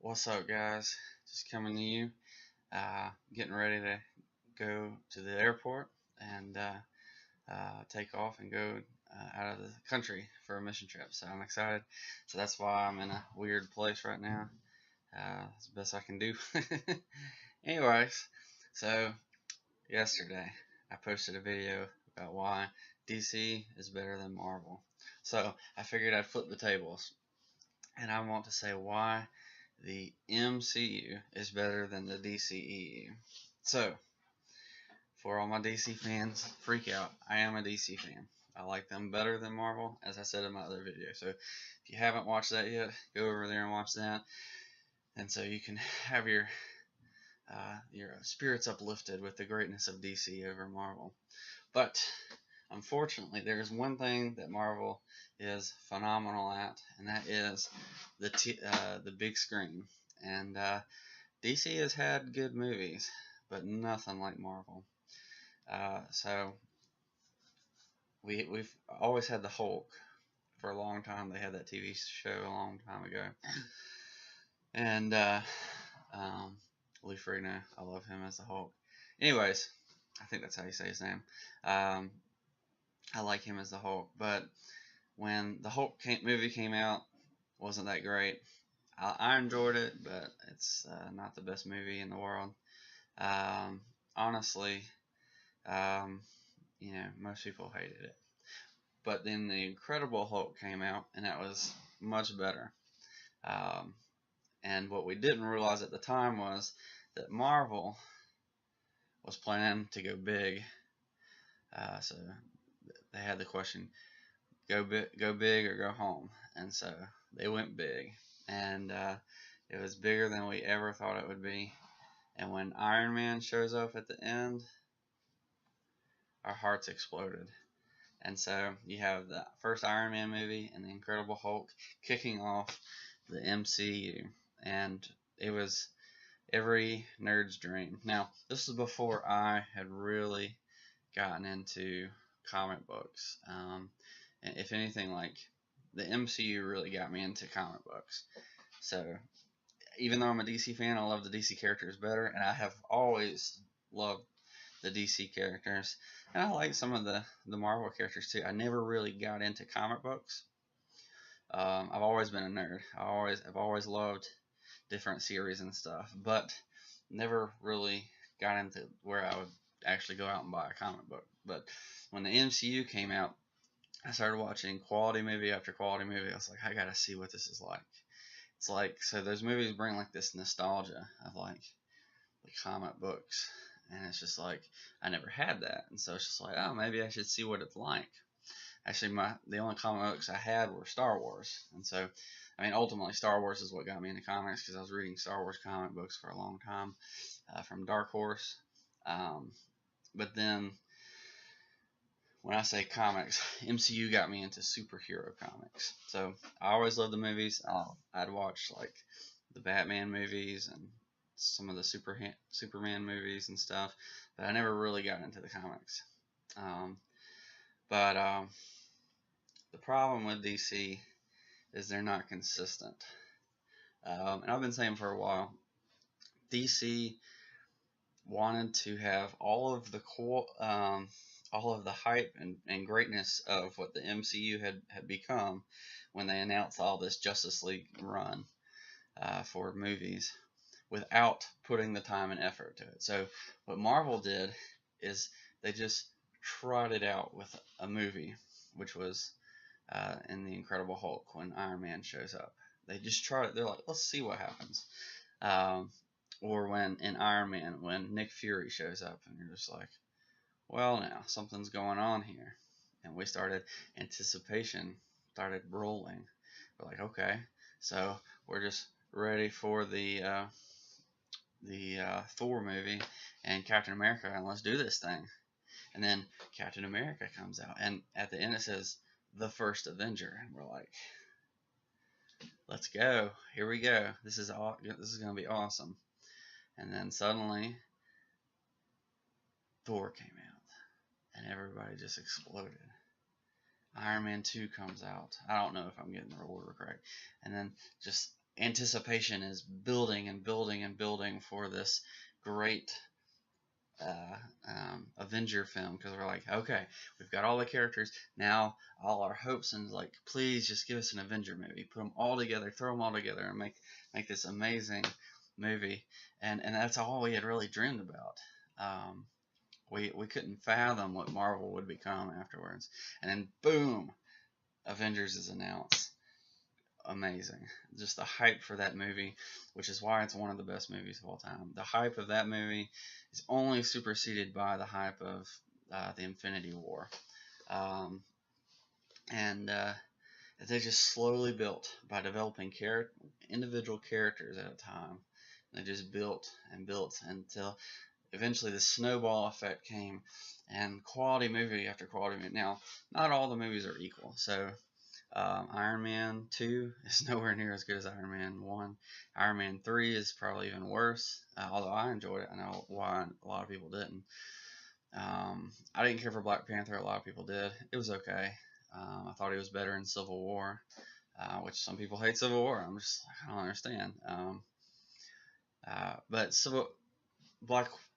What's up, guys? Just coming to you, getting ready to go to the airport and take off and go out of the country for a mission trip. So I'm excited. So that's why I'm in a weird place right now. It's the best I can do. Anyways, so yesterday I posted a video about why DC is better than Marvel. So I figured I'd flip the tables, and I want to say why the MCU is better than the DCEU. So, for all my DC fans, freak out. I am a DC fan. I like them better than Marvel, as I said in my other video. So, if you haven't watched that yet, go over there and watch that. And so you can have your spirits uplifted with the greatness of DC over Marvel. But unfortunately, there's one thing that Marvel is phenomenal at, and that is the big screen. And DC has had good movies, but nothing like Marvel. So we've always had the Hulk for a long time. They had that TV show a long time ago, and Lou Ferrigno, I love him as the Hulk. Anyways, I think that's how you say his name. I like him as the Hulk, but when the Hulk movie came out, wasn't that great. I enjoyed it, but it's not the best movie in the world. Honestly, most people hated it. But then the Incredible Hulk came out, and that was much better. And what we didn't realize at the time was that Marvel was planning to go big. So they had the question, go big or go home. And so they went big. And it was bigger than we ever thought it would be. And when Iron Man shows up at the end, our hearts exploded. And so you have the first Iron Man movie and the Incredible Hulk kicking off the MCU. And it was every nerd's dream. Now, this is before I had really gotten into comic books. And if anything, like, the MCU really got me into comic books. So even though I'm a DC fan, I love the DC characters better, and I have always loved the DC characters, and I like some of the Marvel characters too. I never really got into comic books. I've always been a nerd. I've always loved different series and stuff, but never really got into where I would actually go out and buy a comic book. But when the MCU came out, I started watching quality movie after quality movie. I was like, I gotta see what this is like. It's like, so those movies bring like this nostalgia of like the comic books, and it's just like I never had that, and so it's just like, oh, maybe I should see what it's like. Actually, the only comic books I had were Star Wars, and so I mean, ultimately Star Wars is what got me into comics, because I was reading Star Wars comic books for a long time from Dark Horse. But then when I say comics, MCU got me into superhero comics. So I always loved the movies. I'd watch like the Batman movies and some of the Superman movies and stuff, but I never really got into the comics. But the problem with DC is they're not consistent. And I've been saying for a while, DC wanted to have all of the hype and greatness of what the MCU had become when they announced all this Justice League run for movies, without putting the time and effort to it. So what Marvel did is they just trotted out with a movie, which was in the Incredible Hulk when Iron Man shows up. They just trot. They're like, let's see what happens. Or when in Iron Man, when Nick Fury shows up, and you're just like, well, now something's going on here. And we anticipation started rolling. We're like, okay, so we're just ready for the Thor movie and Captain America, and let's do this thing. And then Captain America comes out, and at the end it says the first Avenger, and we're like, let's go, here we go, this is gonna be awesome. And then suddenly Thor came out, and everybody just exploded. Iron Man 2 comes out. I don't know if I'm getting the order correct. And then just anticipation is building and building and building for this great Avenger film, because we're like, okay, we've got all the characters now. All our hopes and like, please just give us an Avenger movie. Put them all together, throw them all together, and make this amazing movie. And that's all we had really dreamed about. We couldn't fathom what Marvel would become afterwards. And then boom, Avengers is announced. Amazing. Just the hype for that movie, which is why it's one of the best movies of all time. The hype of that movie is only superseded by the hype of the Infinity War. And they just slowly built by developing individual characters at a time. They just built and built until eventually the snowball effect came, and quality movie after quality movie. Now, not all the movies are equal. So Iron Man 2 is nowhere near as good as Iron Man 1. Iron Man 3 is probably even worse, although I enjoyed it. I know why a lot of people didn't. I didn't care for Black Panther. A lot of people did. It was okay. I thought he was better in Civil War, which some people hate Civil War. I'm just like, I don't understand. But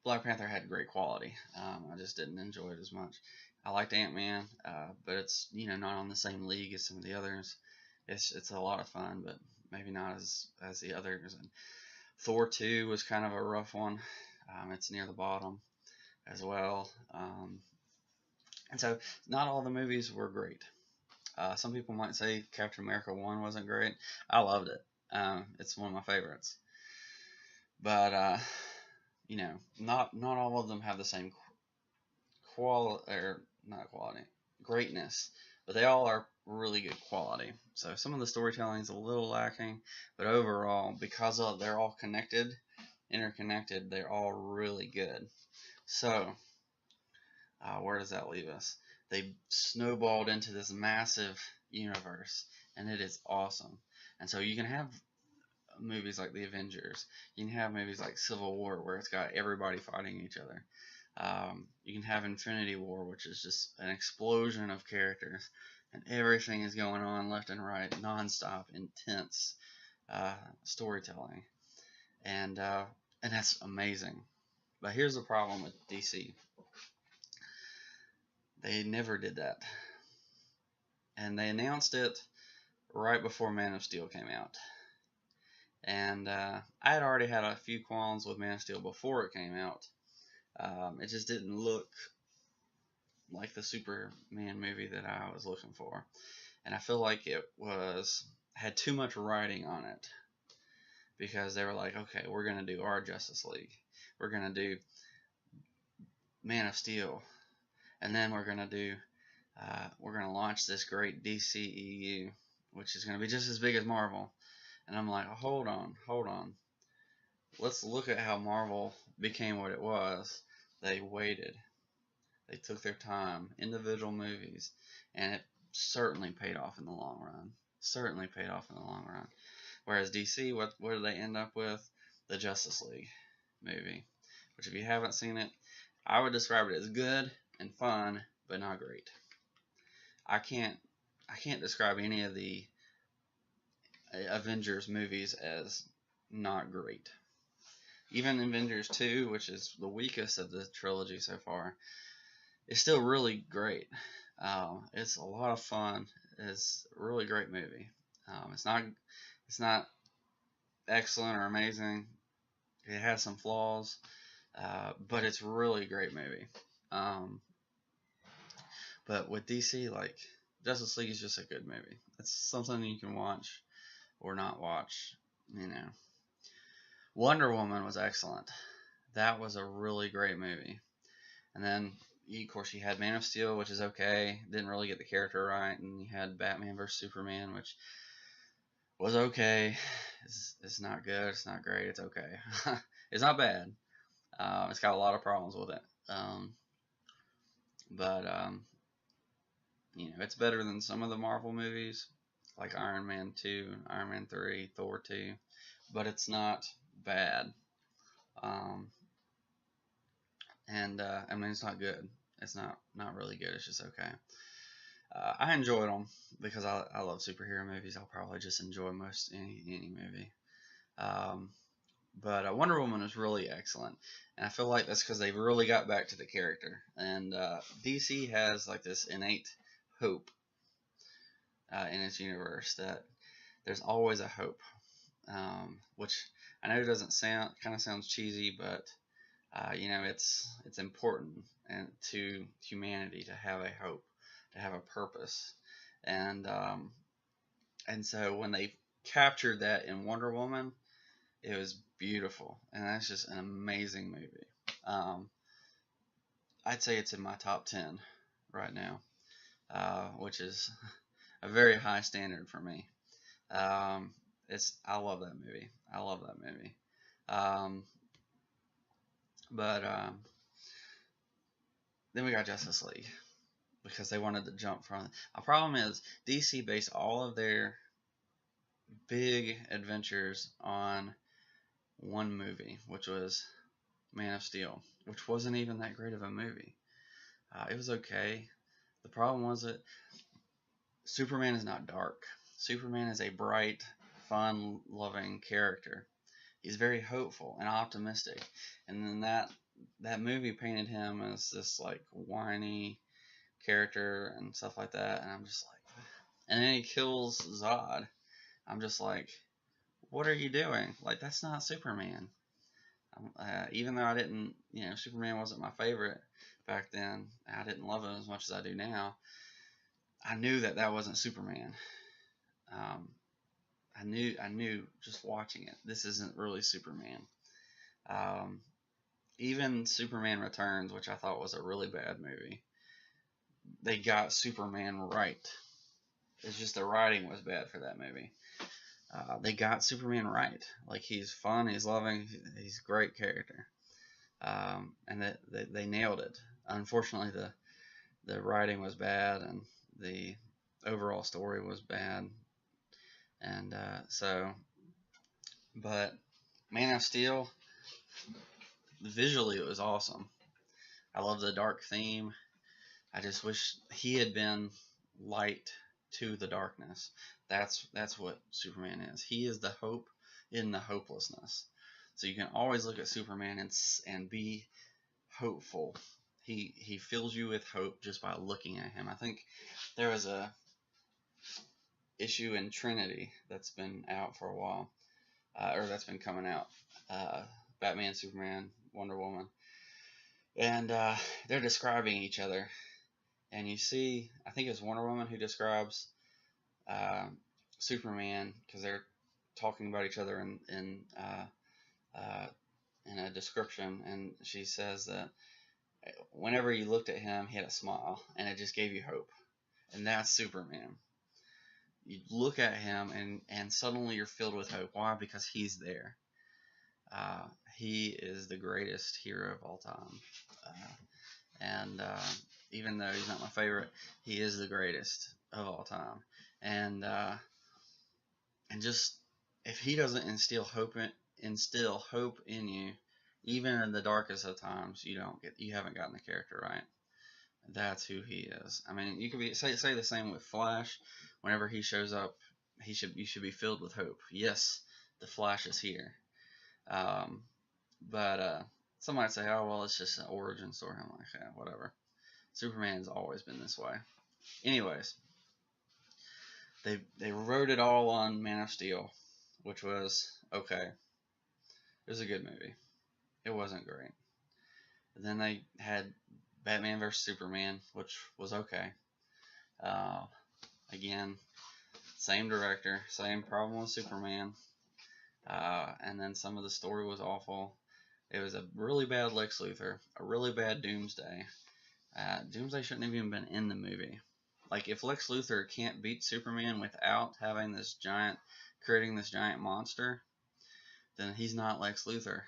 Black Panther had great quality. I just didn't enjoy it as much. I liked Ant-Man, but it's not on the same league as some of the others. It's a lot of fun, but maybe not as the others. And Thor 2 was kind of a rough one. It's near the bottom as well. And so not all the movies were great. Some people might say Captain America 1 wasn't great. I loved it. It's one of my favorites. But not all of them have the same greatness, but they all are really good quality. So some of the storytelling is a little lacking, but overall, because they're all interconnected, they're all really good. So where does that leave us? They snowballed into this massive universe, and it is awesome. And so you can have movies like the Avengers. You can have movies like Civil War, where it's got everybody fighting each other. You can have Infinity War, which is just an explosion of characters, and everything is going on left and right, nonstop, intense storytelling, and that's amazing. But here's the problem with DC: they never did that, and they announced it right before Man of Steel came out. And I had already had a few qualms with Man of Steel before it came out. It just didn't look like the Superman movie that I was looking for. And I feel like it had too much writing on it. Because they were like, okay, we're going to do our Justice League. We're going to do Man of Steel. And then we're going to launch this great DCEU, which is going to be just as big as Marvel. And I'm like, hold on. Let's look at how Marvel became what it was. They waited. They took their time. Individual movies. And it certainly paid off in the long run. Whereas DC, what did they end up with? The Justice League movie. Which, if you haven't seen it, I would describe it as good and fun, but not great. I can't describe any of the Avengers movies as not great. Even Avengers 2, which is the weakest of the trilogy so far, is still really great. It's a lot of fun. It's a really great movie. It's not excellent or amazing. It has some flaws, but it's a really great movie. But with DC, like, Justice League is just a good movie. It's something you can watch or not watch, Wonder Woman was excellent. That was a really great movie. And then, of course, you had Man of Steel, which is okay. Didn't really get the character right. And you had Batman vs. Superman, which was okay. It's not good. It's not great. It's okay. It's not bad. It's got a lot of problems with it. But it's better than some of the Marvel movies, like Iron Man 2, Iron Man 3, Thor 2, but it's not bad. It's not good. It's not really good. It's just okay. I enjoyed them because I love superhero movies. I'll probably just enjoy most any movie. Um, but Wonder Woman is really excellent, and I feel like that's because they really got back to the character. And DC has like this innate hope in its universe that there's always a hope, which I know doesn't kind of sounds cheesy, but it's important and to humanity to have a hope, to have a purpose, and and so when they captured that in Wonder Woman, it was beautiful, and that's just an amazing movie. Um, I'd say it's in my top 10 right now, which is a very high standard for me. Um, I love that movie. I love that movie. Um, but then we got Justice League because they wanted to jump from. The problem is DC based all of their big adventures on one movie, which was Man of Steel, which wasn't even that great of a movie. It was okay. The problem was that Superman is not dark. Superman is a bright, fun-loving character. He's very hopeful and optimistic, and then that movie painted him as this like whiny character and stuff like that, and I'm just like, and then he kills Zod. I'm just like, what are you doing? Like, that's not Superman. Even though I didn't, Superman wasn't my favorite back then. I didn't love him as much as I do now. I knew that wasn't Superman. Um, I knew just watching it. This isn't really Superman. Um, Even Superman Returns, which I thought was a really bad movie, they got Superman right. It's just the writing was bad for that movie. They got Superman right. Like, he's fun, he's loving, he's a great character, and they nailed it. Unfortunately, the writing was bad, and the overall story was bad, and but Man of Steel, visually it was awesome. I love the dark theme. I just wish he had been light to the darkness. That's what Superman is. He is the hope in the hopelessness. So you can always look at Superman and be hopeful. He fills you with hope just by looking at him. I think there was a issue in Trinity that's been out for a while, or that's been coming out. Batman, Superman, Wonder Woman, and they're describing each other. And you see, I think it's Wonder Woman who describes Superman because they're talking about each other in a description, and she says that whenever you looked at him, he had a smile, and it just gave you hope. And that's Superman. You look at him, and suddenly you're filled with hope. Why? Because he's there. He is the greatest hero of all time. And even though he's not my favorite, he is the greatest of all time. And just if he doesn't instill hope in you, even in the darkest of times, you haven't gotten the character right. That's who he is. I mean, you could say the same with Flash. Whenever he shows up, you should be filled with hope. Yes, the Flash is here. But some might say, oh, well, it's just an origin story. I'm like, yeah, whatever. Superman's always been this way. Anyways, they wrote it all on Man of Steel, which was okay. It was a good movie. It wasn't great. And then they had Batman vs Superman, which was okay. Again, same director, same problem with Superman. And then some of the story was awful. It was a really bad Lex Luthor, a really bad Doomsday. Doomsday shouldn't have even been in the movie. Like, if Lex Luthor can't beat Superman without creating this giant monster, then he's not Lex Luthor.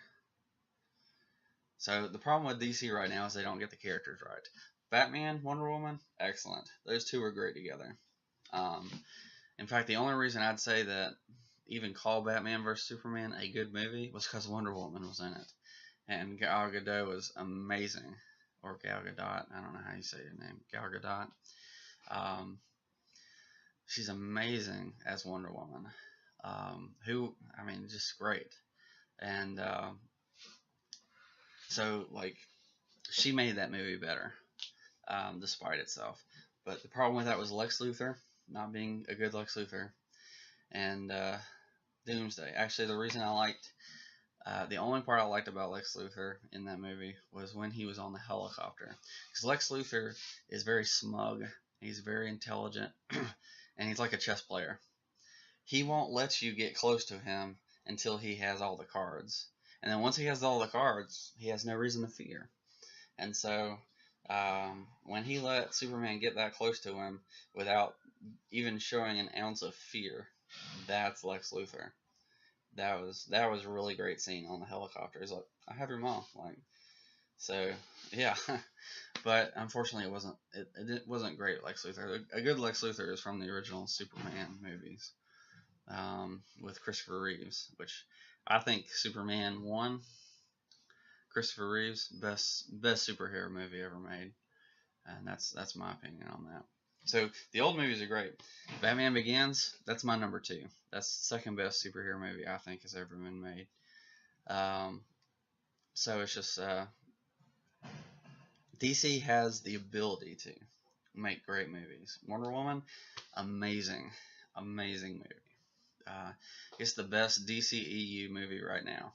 So the problem with DC right now is they don't get the characters right. Batman, Wonder Woman, excellent. Those two are great together. In fact, the only reason I'd say that even call Batman vs Superman a good movie was because Wonder Woman was in it, and Gal Gadot was amazing, or Gal Gadot. I don't know how you say your name, Gal Gadot. Um, she's amazing as Wonder Woman. I mean, just great. And so, like, she made that movie better, despite itself. But the problem with that was Lex Luthor not being a good Lex Luthor, and Doomsday. Actually, the reason I liked the only part I liked about Lex Luthor in that movie was when he was on the helicopter. Because Lex Luthor is very smug, he's very intelligent, and he's like a chess player. He won't let you get close to him until he has all the cards. And then once he has all the cards, he has no reason to fear. And so when he let Superman get that close to him without even showing an ounce of fear, that's Lex Luthor. That was a really great scene on the helicopter. He's like, I have your mom, like, so yeah. But unfortunately, it wasn't great Lex Luthor. A good Lex Luthor is from the original Superman movies, with Christopher Reeves, which I think Superman 1, Christopher Reeves, best superhero movie ever made, and that's my opinion on that. So the old movies are great. Batman Begins, that's my number 2. That's the second best superhero movie I think has ever been made. So it's just DC has the ability to make great movies. Wonder Woman, amazing, amazing movie. It's the best DCEU movie right now.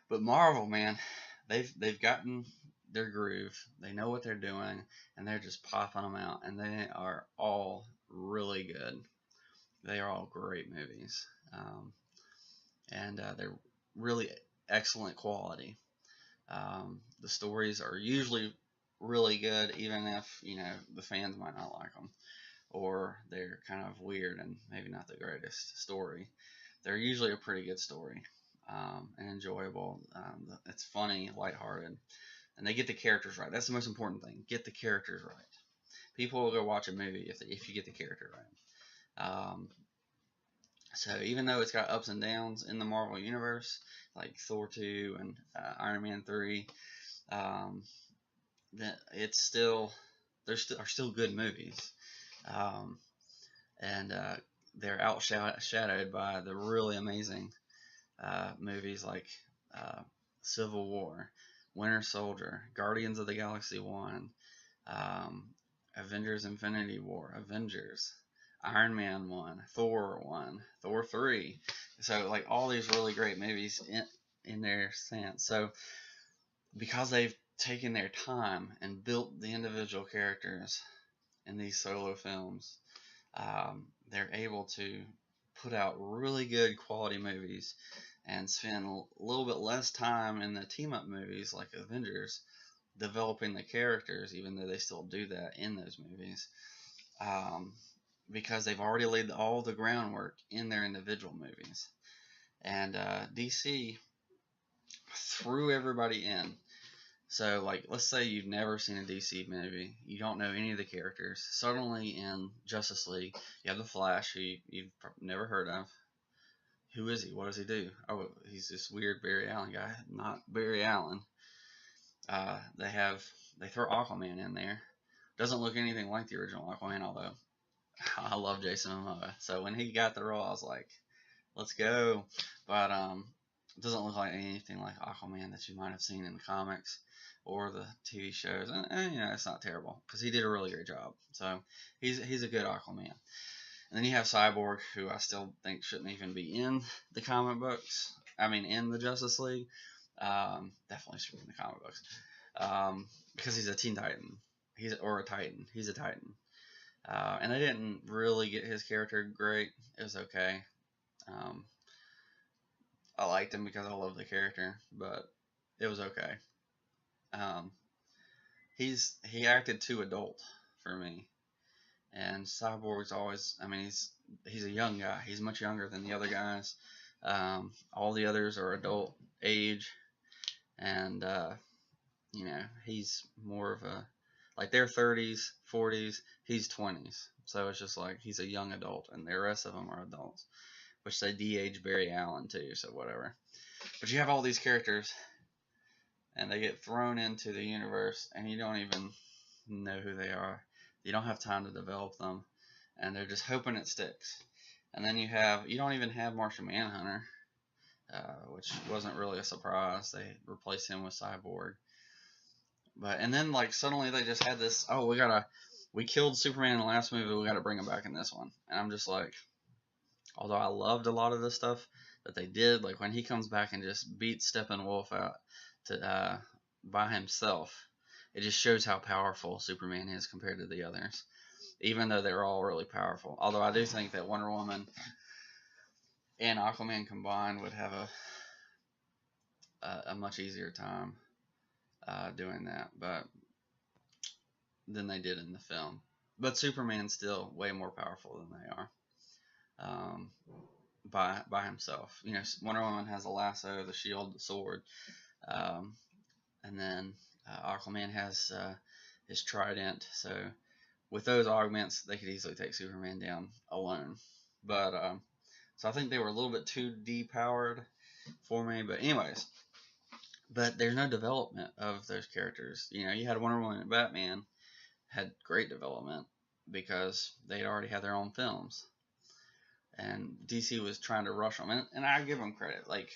But Marvel, man, they've gotten their groove. They know what they're doing, and they're just popping them out, and they are all really good. They are all great movies, and they're really excellent quality. The stories are usually really good, even if the fans might not like them, or they're kind of weird and maybe not the greatest story. They're usually a pretty good story, and enjoyable. It's funny, lighthearted, and they get the characters right. That's the most important thing. Get the characters right. People will go watch a movie if you get the character right. So even though it's got ups and downs in the Marvel universe, like Thor 2 and Iron Man 3, that it's still are still good movies, um, and they're outshadowed by the really amazing movies like Civil War, Winter Soldier, Guardians of the Galaxy 1, um, Avengers Infinity War, Avengers, Iron Man 1, Thor 1, Thor 3. So, like, all these really great movies in their sense. So, because they've taken their time and built the individual characters in these solo films, they're able to put out really good quality movies and spend a little bit less time in the team up movies like Avengers developing the characters, even though they still do that in those movies, because they've already laid all the groundwork in their individual movies. And DC threw everybody in. So, like, let's say you've never seen a DC movie, you don't know any of the characters. Suddenly, in Justice League, you have the Flash, who you've never heard of. Who is he? What does he do? Oh, he's this weird Barry Allen guy. Not Barry Allen. They throw Aquaman in there. Doesn't look anything like the original Aquaman, although I love Jason Momoa. So when he got the role, I was like, let's go. But it doesn't look like anything like Aquaman that you might have seen in the comics or the TV shows, and it's not terrible because he did a really great job. So he's a good Aquaman. And then you have Cyborg, who I still think shouldn't even be in the comic books. I mean, in the Justice League. Definitely should be in the comic books, because he's a Teen Titan. Or a Titan. He's a Titan. And they didn't really get his character great. It was okay. I liked him because I love the character, but it was okay. Um, he acted too adult for me. And Cyborg's always, I mean, he's a young guy. He's much younger than the other guys. All the others are adult age, and he's more of a, like, they're 30s, 40s, he's 20s. So it's just like he's a young adult, and the rest of them are adults, which they de-age Barry Allen too. So whatever. But you have all these characters, and they get thrown into the universe, and you don't even know who they are. You don't have time to develop them, and they're just hoping it sticks. And then you don't even have Martian Manhunter, which wasn't really a surprise. They replaced him with Cyborg. And then like suddenly they just had this, oh, we killed Superman in the last movie, we gotta bring him back in this one. And I'm just like, although I loved a lot of the stuff that they did, like when he comes back and just beats Steppenwolf out by himself, it just shows how powerful Superman is compared to the others, even though they're all really powerful. Although I do think that Wonder Woman and Aquaman combined would have a much easier time doing that, but than they did in the film. But Superman's still way more powerful than they are, by himself. You know, Wonder Woman has a lasso, the shield, the sword, and then Aquaman has his trident. So with those augments, they could easily take Superman down alone. But so I think they were a little bit too depowered for me. But anyways, but there's no development of those characters. You know, you had Wonder Woman and Batman had great development because they'd already had their own films, and DC was trying to rush them. And I give them credit. Like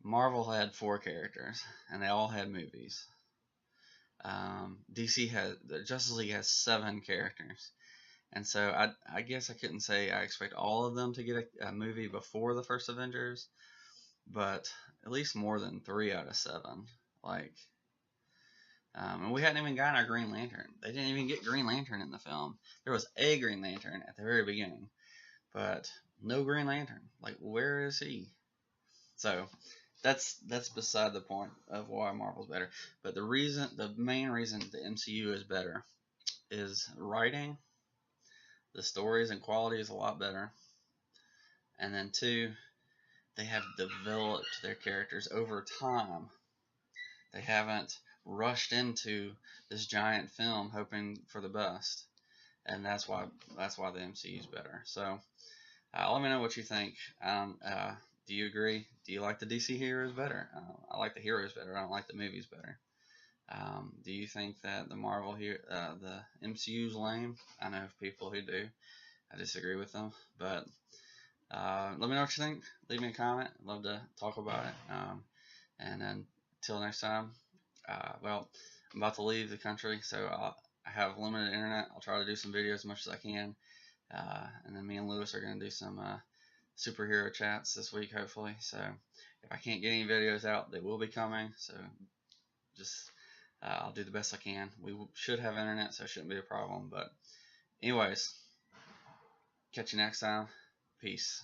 Marvel had 4 characters, and they all had movies. The Justice League has 7 characters, and so I guess I couldn't say I expect all of them to get a movie before the first Avengers, but at least more than 3 out of 7. Like, and we hadn't even gotten our Green Lantern. They didn't even get Green Lantern in the film. There was a Green Lantern at the very beginning, but no Green Lantern. Like, where is he? So that's beside the point of why Marvel's better. But the main reason the MCU is better is writing. The stories and quality is a lot better. And then 2, they have developed their characters over time. They haven't rushed into this giant film hoping for the best. And that's why the MCU is better. So let me know what you think. Do you agree? Do you like the DC heroes better? I like the heroes better. I don't like the movies better. Do you think that the the MCU's lame? I know people who do. I disagree with them, but let me know what you think. Leave me a comment. I'd love to talk about it. And until next time, well, I'm about to leave the country, so I have limited internet. I'll try to do some videos as much as I can, and then me and Lewis are going to do some superhero chats this week, hopefully. So if I can't get any videos out, they will be coming. So just I'll do the best I can. We should have internet, so it shouldn't be a problem. But anyways, catch you next time. Peace.